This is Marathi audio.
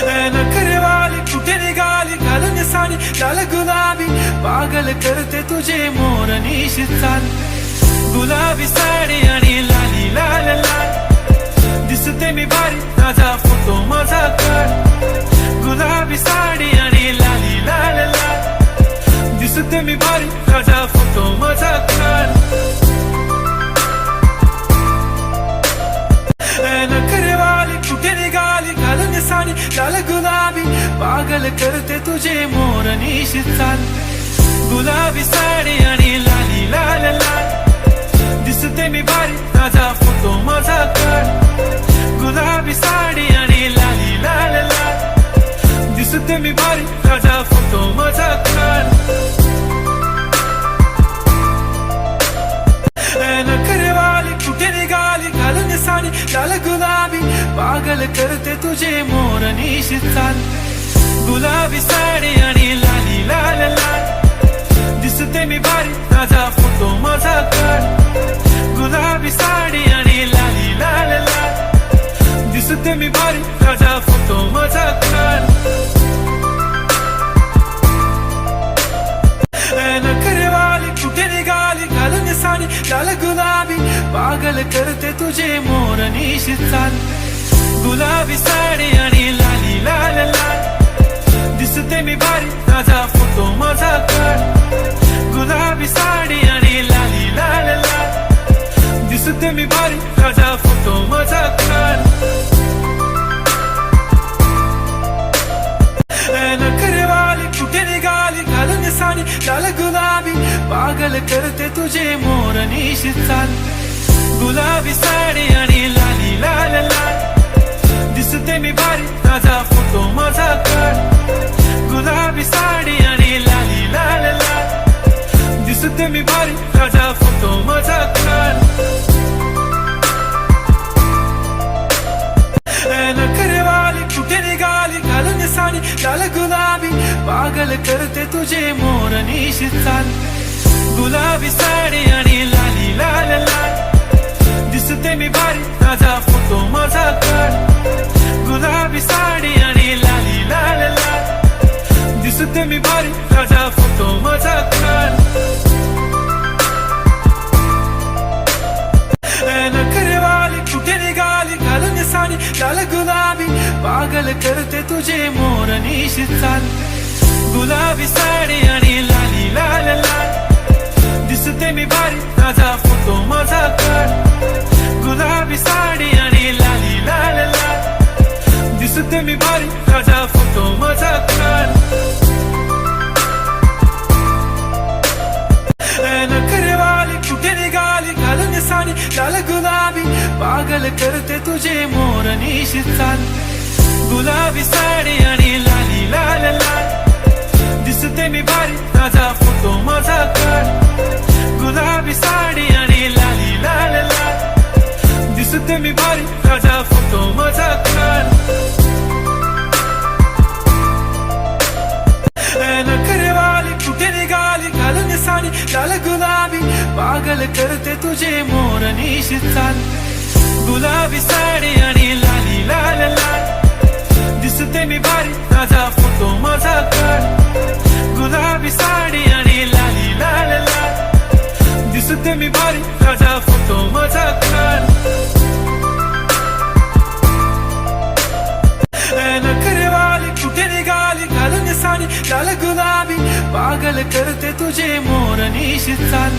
नखरेवाली कुठे निघाली घालून साडी लाल गुलाबी पागल करते तुझे मोरनीश चाल गुलाबी साडी आणि लाली लाल लाल दिसते मी भारी ताजा फोटो माझा काढ गुलाबी साडी आणि लाली लाल लाल दिसते मी भारी ताजा फोटो माझा काढ नखरेवाली कुठे निघाली घालून साडी लाल गुलाबी पागल करते तुझे मोरनीश चाल गुलाबी साडी आणि लाली लाल लाल दिसते मी भारी ताजा फोटो माझा काढ गुलाबी साडी आणि लाली लाल लाल दिसते मी भारी ताजा फोटो माझा काढ नखरेवाली कुठे निघाली घालून साडी लाल गुलाबी पागल करते तुझे मोरनीश चाल गुलाबी साडी आणि लाली लाल लाल दिसते मी भारी ताजा फोटो माझा काढ गुलाबी साडी आणि लाली लाल लाल दिसते मी भारी ताजा फोटो माझा काढ नखरेवाली कुठे निघाली घालून साडी लाल गुलाबी पागल करते तुझे मोरनीश चाल गुलाबी साडी आणि लाली लाल लाल दिसते मी भारी ताजा फोटो माझा काढ गुलाबी साडी आणि लाली लाल लाल दिसते मी भारी ताजा फोटो माझा काढ नखरेवाली कुठे निघाली घालून साडी लाल गुलाबी पागल करते तुझे मोरनीश चाल गुलाबी साडी आणि लाली लाल लाल दिसते मी भारी ताजा फोटो माझा काढ गुलाबी साडी आणि लाली लाल लाल दिसते मी भारी ताजा फोटो माझा काढ नखरेवाली कुठे निघाली घालून साडी लाल गुलाबी पागल करते तुझे मोरनीश चाल गुलाबी साडी आणि लाली लाल लाल दिसते मी भारी ताजा फोटो माझा काढ गुलाबी साडी आणि लाली लाल लाल दिसते मी भारी ताजा फोटो माझा काढ नखरेवाली कुठे निघाली घालून साडी लाल गुलाबी पागल करते तुझे मोरनीश चाल गुलाबी साडी आणि लाली लाल लाल दिसते मी भारी ताजा फोटो माझा काढ गुलाबी साडी आणि लाली लाल लाल दिसते मी भारी ताजा फोटो माझा काढ नखरेवाली कुठे निघाली घालून साडी लाल गुलाबी पागल करते तुझे मोरनीश चाल गुलाबी साडी आणि लाली लाल लाल दिसते मी भारी ताजा फोटो माझा काढ गुलाबी साडी आणि लाली लाल लाल दिसते मी भारी ताजा फोटो माझा काढ नखरेवाली कुठे निघाली घालून साडी लाल गुलाबी पागल करते तुझे मोरनीश चाल गुलाबी साडी आणि लाली लाल लाल दिसते मी भारी ताजा फोटो माझा काढ गुलाबी साडी आणि लाली लाल लाल दिसते मी भारी ताजा फोटो माझा काढ नखरेवाली कुठे निघाली घालून साडी लाल गुलाबी पागल करते तुझे मोरनीश चाल